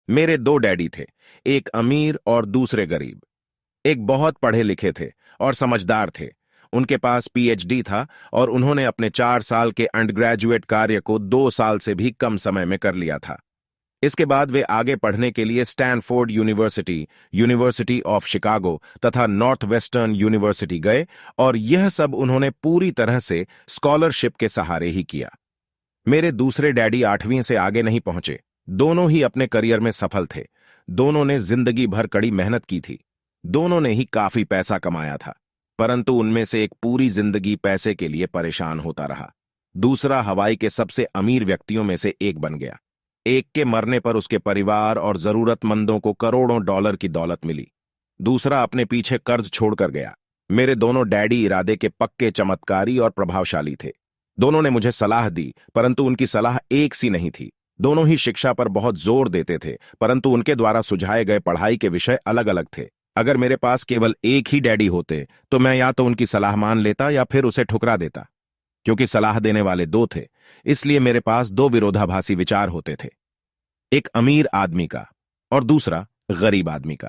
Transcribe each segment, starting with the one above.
मेरे दो डैडी थे, एक अमीर और दूसरे गरीब। एक बहुत पढ़े लिखे थे और समझदार थे। उनके पास पीएचडी था और उन्होंने अपने 4 साल के अंडरग्रेजुएट कार्य को 2 साल से भी कम समय में कर लिया था। इसके बाद वे आगे पढ़ने के लिए Stanford university, university of Chicago तथा नॉर्थ वेस्टर्न यूनिवर्सिटी गए और यह सब उन्होंने पूरी तरह से स्कॉलरशिप के सहारे ही किया। मेरे दूसरे डैडी 8वीं से आगे नहीं पहुंचे। दोनों ही अपने करियर में सफल थे। दोनों ने जिंदगी भर कड़ी मेहनत की थी। दोनों ने ही काफी पैसा कमाया था, परंतु उनमें से एक पूरी जिंदगी पैसे के लिए परेशान होता रहा। दूसरा हवाई के सबसे अमीर व्यक्तियों में से एक बन गया। एक के मरने पर उसके परिवार और जरूरतमंदों को करोड़ों डॉलर की दौलत मिली। दूसरा अपने पीछे कर्ज छोड़कर गया। मेरे दोनों डैडी इरादे के पक्के, चमत्कारी और प्रभावशाली थे। दोनों ने मुझे सलाह दी, परंतु उनकी सलाह एक सी नहीं थी। दोनों ही शिक्षा पर बहुत जोर देते थे, परंतु उनके द्वारा सुझाए गए पढ़ाई के विषय अलग अलग थे। अगर मेरे पास केवल एक ही डैडी होते तो मैं या तो उनकी सलाह मान लेता या फिर उसे ठुकरा देता। क्योंकि सलाह देने वाले दो थे, इसलिए मेरे पास दो विरोधाभासी विचार होते थे, एक अमीर आदमी का और दूसरा गरीब आदमी का।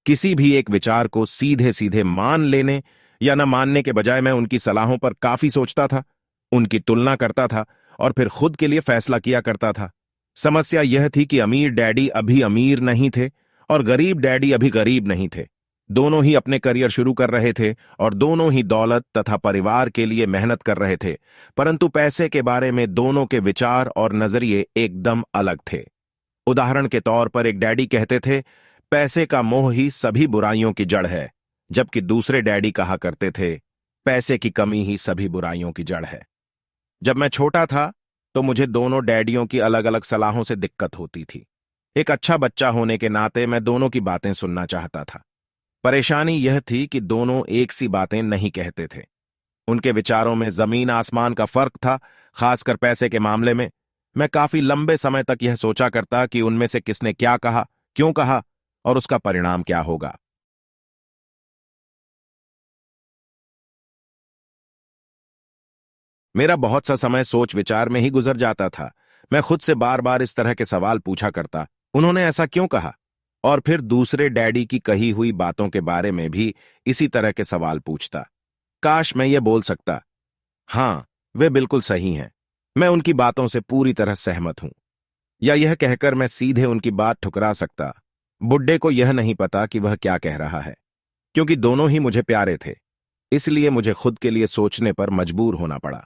किसी भी एक विचार को सीधे सीधे मान लेने या न मानने के बजाय मैं उनकी सलाहों पर काफी सोचता था, उनकी तुलना करता था और फिर खुद के लिए फैसला किया करता था। समस्या यह थी कि अमीर डैडी अभी अमीर नहीं थे और गरीब डैडी अभी गरीब नहीं थे। दोनों ही अपने करियर शुरू कर रहे थे और दोनों ही दौलत तथा परिवार के लिए मेहनत कर रहे थे, परंतु पैसे के बारे में दोनों के विचार और नजरिए एकदम अलग थे। उदाहरण के तौर पर एक डैडी कहते थे, पैसे का मोह ही सभी बुराइयों की जड़ है, जबकि दूसरे डैडी कहा करते थे, पैसे की कमी ही सभी बुराइयों की जड़ है। जब मैं छोटा था तो मुझे दोनों डैडियों की अलग अलग सलाहों से दिक्कत होती थी। एक अच्छा बच्चा होने के नाते मैं दोनों की बातें सुनना चाहता था। परेशानी यह थी कि दोनों एक सी बातें नहीं कहते थे। उनके विचारों में जमीन आसमान का फर्क था, खासकर पैसे के मामले में। मैं काफी लंबे समय तक यह सोचा करता कि उनमें से किसने क्या कहा, क्यों कहा और उसका परिणाम क्या होगा। मेरा बहुत सा समय सोच विचार में ही गुजर जाता था। मैं खुद से बार बार इस तरह के सवाल पूछा करता, उन्होंने ऐसा क्यों कहा? और फिर दूसरे डैडी की कही हुई बातों के बारे में भी इसी तरह के सवाल पूछता। काश मैं ये बोल सकता, हाँ, वे बिल्कुल सही हैं, मैं उनकी बातों से पूरी तरह सहमत हूं। या यह कहकर मैं सीधे उनकी बात ठुकरा सकता, बुड्ढे को यह नहीं पता कि वह क्या कह रहा है। क्योंकि दोनों ही मुझे प्यारे थे, इसलिए मुझे खुद के लिए सोचने पर मजबूर होना पड़ा।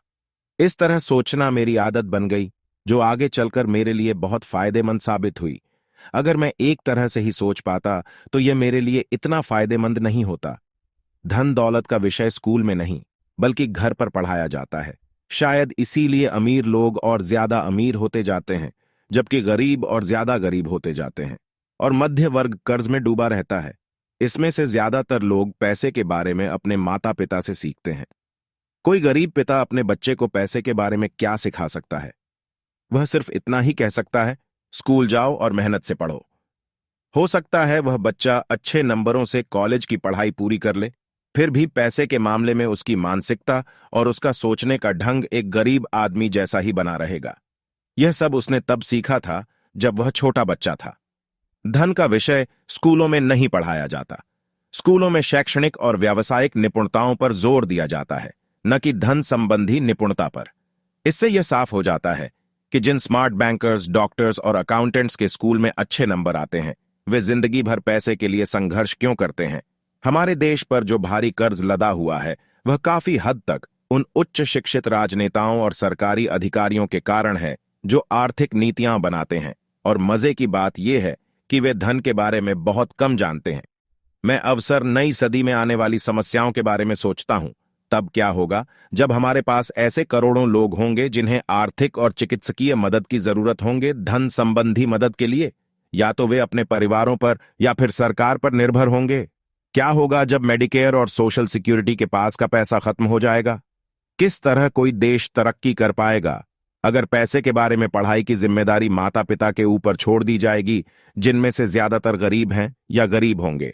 इस तरह सोचना मेरी आदत बन गई, जो आगे चलकर मेरे लिए बहुत फायदेमंद साबित हुई। अगर मैं एक तरह से ही सोच पाता तो यह मेरे लिए इतना फायदेमंद नहीं होता। धन दौलत का विषय स्कूल में नहीं, बल्कि घर पर पढ़ाया जाता है। शायद इसीलिए अमीर लोग और ज्यादा अमीर होते जाते हैं, जबकि गरीब और ज्यादा गरीब होते जाते हैं, और मध्य वर्ग कर्ज में डूबा रहता है। इसमें से ज्यादातर लोग पैसे के बारे में अपने माता पिता से सीखते हैं। कोई गरीब पिता अपने बच्चे को पैसे के बारे में क्या सिखा सकता है? वह सिर्फ इतना ही कह सकता है, स्कूल जाओ और मेहनत से पढ़ो। हो सकता है वह बच्चा अच्छे नंबरों से कॉलेज की पढ़ाई पूरी कर ले, फिर भी पैसे के मामले में उसकी मानसिकता और उसका सोचने का ढंग एक गरीब आदमी जैसा ही बना रहेगा। यह सब उसने तब सीखा था जब वह छोटा बच्चा था। धन का विषय स्कूलों में नहीं पढ़ाया जाता। स्कूलों में शैक्षणिक और व्यावसायिक निपुणताओं पर जोर दिया जाता है, न कि धन संबंधी निपुणता पर। इससे यह साफ हो जाता है कि जिन स्मार्ट बैंकर्स, डॉक्टर्स और अकाउंटेंट्स के स्कूल में अच्छे नंबर आते हैं, वे जिंदगी भर पैसे के लिए संघर्ष क्यों करते हैं। हमारे देश पर जो भारी कर्ज लदा हुआ है, वह काफी हद तक उन उच्च शिक्षित राजनेताओं और सरकारी अधिकारियों के कारण है जो आर्थिक नीतियां बनाते हैं। और मजे की बात यह है कि वे धन के बारे में बहुत कम जानते हैं। मैं अवसर नई सदी में आने वाली समस्याओं के बारे में सोचता हूं। तब क्या होगा जब हमारे पास ऐसे करोड़ों लोग होंगे जिन्हें आर्थिक और चिकित्सकीय मदद की जरूरत होंगे धन संबंधी मदद के लिए। या तो वे अपने परिवारों पर या फिर सरकार पर निर्भर होंगे। क्या होगा जब मेडिकेयर और सोशल सिक्योरिटी के पास का पैसा खत्म हो जाएगा? किस तरह कोई देश तरक्की कर पाएगा अगर पैसे के बारे में पढ़ाई की जिम्मेदारी माता पिता के ऊपर छोड़ दी जाएगी, जिनमें से ज्यादातर गरीब हैं या गरीब होंगे?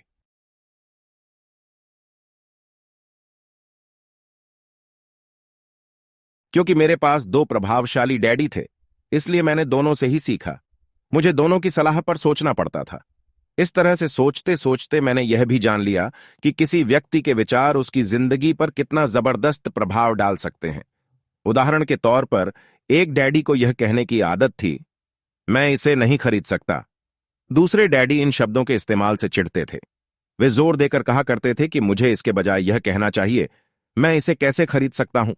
क्योंकि मेरे पास दो प्रभावशाली डैडी थे, इसलिए मैंने दोनों से ही सीखा। मुझे दोनों की सलाह पर सोचना पड़ता था। इस तरह से सोचते सोचते मैंने यह भी जान लिया कि किसी व्यक्ति के विचार उसकी जिंदगी पर कितना जबरदस्त प्रभाव डाल सकते हैं। उदाहरण के तौर पर एक डैडी को यह कहने की आदत थी, मैं इसे नहीं खरीद सकता। दूसरे डैडी इन शब्दों के इस्तेमाल से चिढ़ते थे। वे जोर देकर कहा करते थे कि मुझे इसके बजाय यह कहना चाहिए, मैं इसे कैसे खरीद सकता हूं।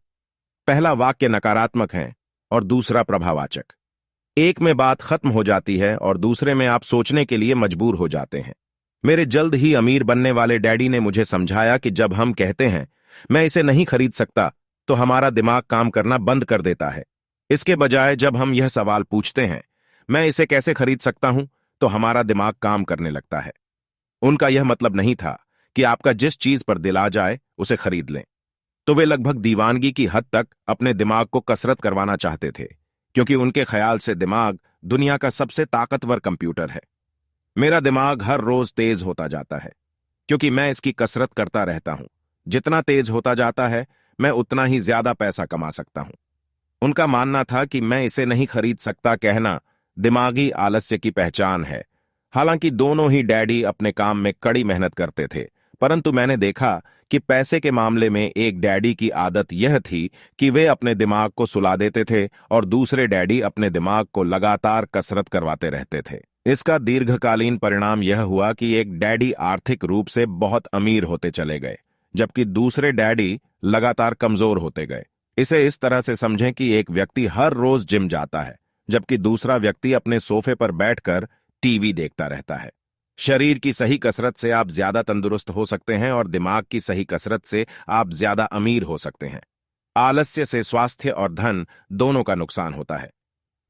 पहला वाक्य नकारात्मक है और दूसरा प्रभाववाचक। एक में बात खत्म हो जाती है और दूसरे में आप सोचने के लिए मजबूर हो जाते हैं। मेरे जल्द ही अमीर बनने वाले डैडी ने मुझे समझाया कि जब हम कहते हैं मैं इसे नहीं खरीद सकता, तो हमारा दिमाग काम करना बंद कर देता है। इसके बजाय जब हम यह सवाल पूछते हैं, मैं इसे कैसे खरीद सकता हूं, तो हमारा दिमाग काम करने लगता है। उनका यह मतलब नहीं था कि आपका जिस चीज पर दिल आ जाए उसे खरीद लें। तो वे लगभग दीवानगी की हद तक अपने दिमाग को कसरत करवाना चाहते थे, क्योंकि उनके ख्याल से दिमाग दुनिया का सबसे ताकतवर कंप्यूटर है। मेरा दिमाग हर रोज तेज होता जाता है, क्योंकि मैं इसकी कसरत करता रहता हूं। जितना तेज होता जाता है, मैं उतना ही ज्यादा पैसा कमा सकता हूं। उनका मानना था कि मैं इसे नहीं खरीद सकता कहना दिमागी आलस्य की पहचान है। हालांकि दोनों ही डैडी अपने काम में कड़ी मेहनत करते थे, परंतु मैंने देखा कि पैसे के मामले में एक डैडी की आदत यह थी कि वे अपने दिमाग को सुला देते थे और दूसरे डैडी अपने दिमाग को लगातार कसरत करवाते रहते थे। इसका दीर्घकालीन परिणाम यह हुआ कि एक डैडी आर्थिक रूप से बहुत अमीर होते चले गए, जबकि दूसरे डैडी लगातार कमजोर होते गए। इसे इस तरह से समझें कि एक व्यक्ति हर रोज जिम जाता है, जबकि दूसरा व्यक्ति अपने सोफे पर बैठकर टीवी देखता रहता है। शरीर की सही कसरत से आप ज्यादा तंदुरुस्त हो सकते हैं और दिमाग की सही कसरत से आप ज्यादा अमीर हो सकते हैं। आलस्य से स्वास्थ्य और धन दोनों का नुकसान होता है।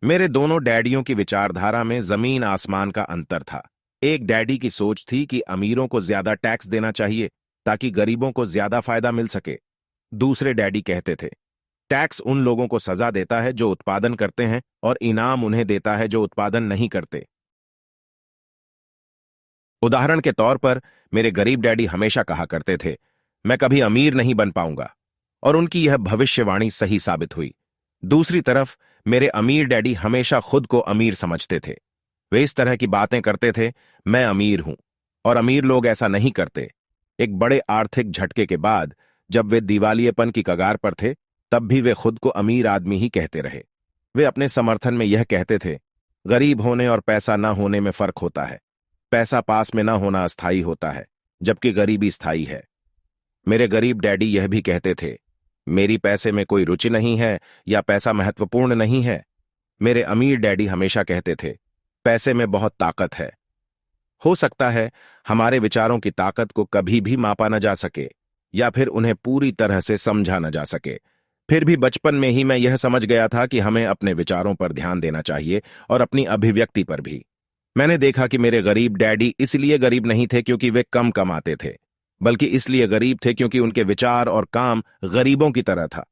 मेरे दोनों डैडियों की विचारधारा में जमीन आसमान का अंतर था। एक डैडी की सोच थी कि अमीरों को ज्यादा टैक्स देना चाहिए ताकि गरीबों को ज्यादा फायदा मिल सके। दूसरे डैडी कहते थे, टैक्स उन लोगों को सजा देता है जो उत्पादन करते हैं और इनाम उन्हें देता है जो उत्पादन नहीं करते। उदाहरण के तौर पर मेरे गरीब डैडी हमेशा कहा करते थे, मैं कभी अमीर नहीं बन पाऊंगा, और उनकी यह भविष्यवाणी सही साबित हुई। दूसरी तरफ मेरे अमीर डैडी हमेशा खुद को अमीर समझते थे। वे इस तरह की बातें करते थे, मैं अमीर हूं, और अमीर लोग ऐसा नहीं करते। एक बड़े आर्थिक झटके के बाद जब वे दिवालियेपन की कगार पर थे, तब भी वे खुद को अमीर आदमी ही कहते रहे। वे अपने समर्थन में यह कहते थे, गरीब होने और पैसा न होने में फर्क होता है। पैसा पास में न होना अस्थायी होता है, जबकि गरीबी स्थायी है। मेरे गरीब डैडी यह भी कहते थे, मेरी पैसे में कोई रुचि नहीं है या पैसा महत्वपूर्ण नहीं है। मेरे अमीर डैडी हमेशा कहते थे, पैसे में बहुत ताकत है। हो सकता है हमारे विचारों की ताकत को कभी भी मापा न जा सके या फिर उन्हें पूरी तरह से समझा न जा सके। फिर भी बचपन में ही मैं यह समझ गया था कि हमें अपने विचारों पर ध्यान देना चाहिए और अपनी अभिव्यक्ति पर भी। मैंने देखा कि मेरे गरीब डैडी इसलिए गरीब नहीं थे क्योंकि वे कम कमाते थे, बल्कि इसलिए गरीब थे क्योंकि उनके विचार और काम गरीबों की तरह था।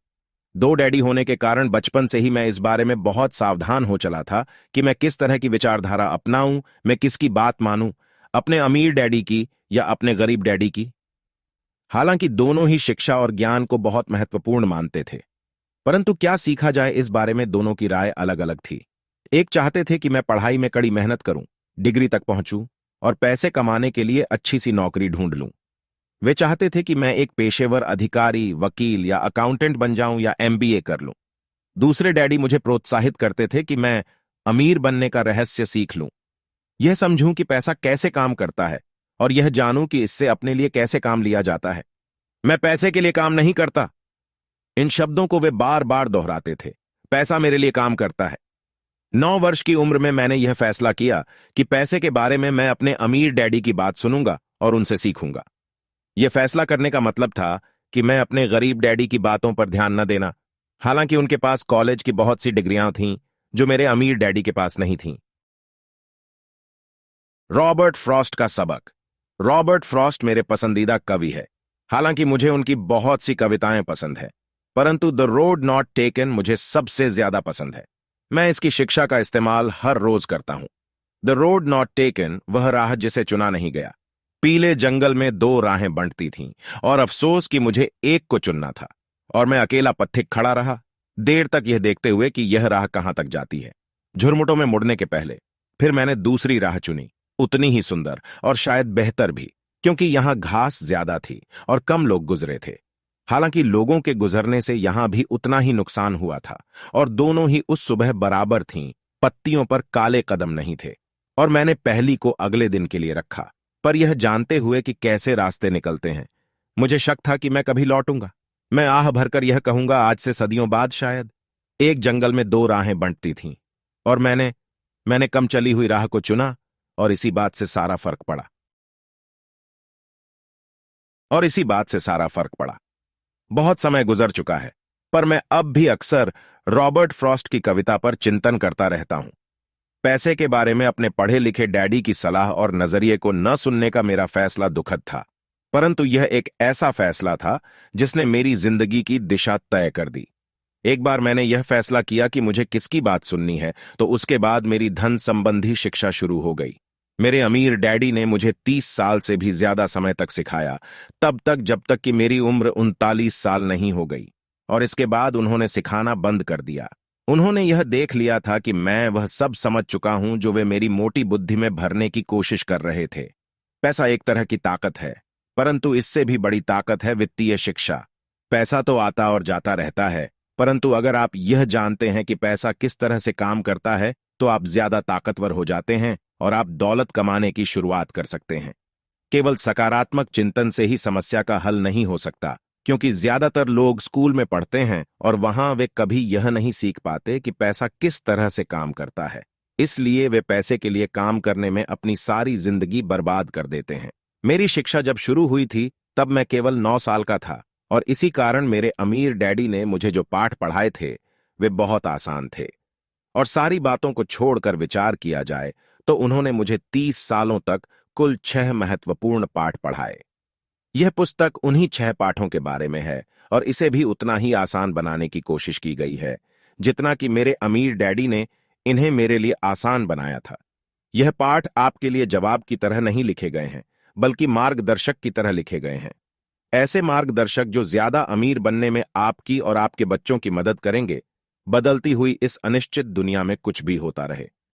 दो डैडी होने के कारण बचपन से ही मैं इस बारे में बहुत सावधान हो चला था कि मैं किस तरह की विचारधारा अपनाऊं, मैं किसकी बात मानूं, अपने अमीर डैडी की या अपने गरीब डैडी की। हालांकि दोनों ही शिक्षा और ज्ञान को बहुत महत्वपूर्ण मानते थे, परंतु क्या सीखा जाए इस बारे में दोनों की राय अलग अलग थी। एक चाहते थे कि मैं पढ़ाई में कड़ी मेहनत करूं, डिग्री तक पहुंचूं और पैसे कमाने के लिए अच्छी सी नौकरी ढूंढ लूं। वे चाहते थे कि मैं एक पेशेवर अधिकारी, वकील या अकाउंटेंट बन जाऊं या एमबीए कर लूं। दूसरे डैडी मुझे प्रोत्साहित करते थे कि मैं अमीर बनने का रहस्य सीख लूं, यह समझूं कि पैसा कैसे काम करता है और यह जानूं कि इससे अपने लिए कैसे काम लिया जाता है। मैं पैसे के लिए काम नहीं करता, इन शब्दों को वे बार बार दोहराते थे। पैसा मेरे लिए काम करता है। 9 वर्ष की उम्र में मैंने यह फैसला किया कि पैसे के बारे में मैं अपने अमीर डैडी की बात सुनूंगा और उनसे सीखूंगा। यह फैसला करने का मतलब था कि मैं अपने गरीब डैडी की बातों पर ध्यान न देना। हालांकि उनके पास कॉलेज की बहुत सी डिग्रियां थीं जो मेरे अमीर डैडी के पास नहीं थीं। रॉबर्ट फ्रॉस्ट का सबक। रॉबर्ट फ्रॉस्ट मेरे पसंदीदा कवि है। हालांकि मुझे उनकी बहुत सी कविताएं पसंद है, परंतु द रोड नॉट टेकन मुझे सबसे ज्यादा पसंद है। मैं इसकी शिक्षा का इस्तेमाल हर रोज करता हूं। द रोड नॉट टेकन वह राह जिसे चुना नहीं गया। पीले जंगल में 2 राहें बंटती थीं और अफसोस कि मुझे एक को चुनना था, और मैं अकेला पथिक खड़ा रहा, देर तक यह देखते हुए कि यह राह कहां तक जाती है। झुरमुटों में मुड़ने के पहले फिर मैंने दूसरी राह चुनी, उतनी ही सुंदर और शायद बेहतर भी, क्योंकि यहां घास ज्यादा थी और कम लोग गुजरे थे। हालांकि लोगों के गुजरने से यहां भी उतना ही नुकसान हुआ था, और दोनों ही उस सुबह बराबर थीं, पत्तियों पर काले कदम नहीं थे। और मैंने पहली को अगले दिन के लिए रखा, पर यह जानते हुए कि कैसे रास्ते निकलते हैं। मुझे शक था कि मैं कभी लौटूंगा। मैं आह भरकर यह कहूंगा, आज से सदियों बाद शायद। एक जंगल में दो राहें बंटती थीं, और मैंने कम चली हुई राह को चुना, और इसी बात से सारा फर्क पड़ा। बहुत समय गुजर चुका है, पर मैं अब भी अक्सर रॉबर्ट फ्रॉस्ट की कविता पर चिंतन करता रहता हूं। पैसे के बारे में अपने पढ़े लिखे डैडी की सलाह और नजरिए को न सुनने का मेरा फैसला दुखद था, परंतु यह एक ऐसा फैसला था जिसने मेरी जिंदगी की दिशा तय कर दी। एक बार मैंने यह फैसला किया कि मुझे किसकी बात सुननी है, तो उसके बाद मेरी धन संबंधी शिक्षा शुरू हो गई। मेरे अमीर डैडी ने मुझे 30 साल से भी ज्यादा समय तक सिखाया, तब तक जब तक कि मेरी उम्र 39 साल नहीं हो गई, और इसके बाद उन्होंने सिखाना बंद कर दिया। उन्होंने यह देख लिया था कि मैं वह सब समझ चुका हूं जो वे मेरी मोटी बुद्धि में भरने की कोशिश कर रहे थे। पैसा एक तरह की ताकत है, परंतु इससे भी बड़ी ताकत है वित्तीय शिक्षा। पैसा तो आता और जाता रहता है, परंतु अगर आप यह जानते हैं कि पैसा किस तरह से काम करता है, तो आप ज्यादा ताकतवर हो जाते हैं और आप दौलत कमाने की शुरुआत कर सकते हैं। केवल सकारात्मक चिंतन से ही समस्या का हल नहीं हो सकता, क्योंकि ज्यादातर लोग स्कूल में पढ़ते हैं और वहां वे कभी यह नहीं सीख पाते कि पैसा किस तरह से काम करता है। इसलिए वे पैसे के लिए काम करने में अपनी सारी जिंदगी बर्बाद कर देते हैं। मेरी शिक्षा जब शुरू हुई थी, तब मैं केवल 9 साल का था, और इसी कारण मेरे अमीर डैडी ने मुझे जो पाठ पढ़ाए थे वे बहुत आसान थे। और सारी बातों को छोड़कर विचार किया जाए तो उन्होंने मुझे 30 सालों तक कुल 6 महत्वपूर्ण पाठ पढ़ाए। यह पुस्तक उन्हीं 6 पाठों के बारे में है, और इसे भी उतना ही आसान बनाने की कोशिश की गई है जितना कि मेरे अमीर डैडी ने इन्हें मेरे लिए आसान बनाया था। यह पाठ आपके लिए जवाब की तरह नहीं लिखे गए हैं, बल्कि मार्गदर्शक की तरह लिखे गए हैं। ऐसे मार्गदर्शक जो ज्यादा अमीर बनने में आपकी और आपके बच्चों की मदद करेंगे, बदलती हुई इस अनिश्चित दुनिया में कुछ भी होता रहे।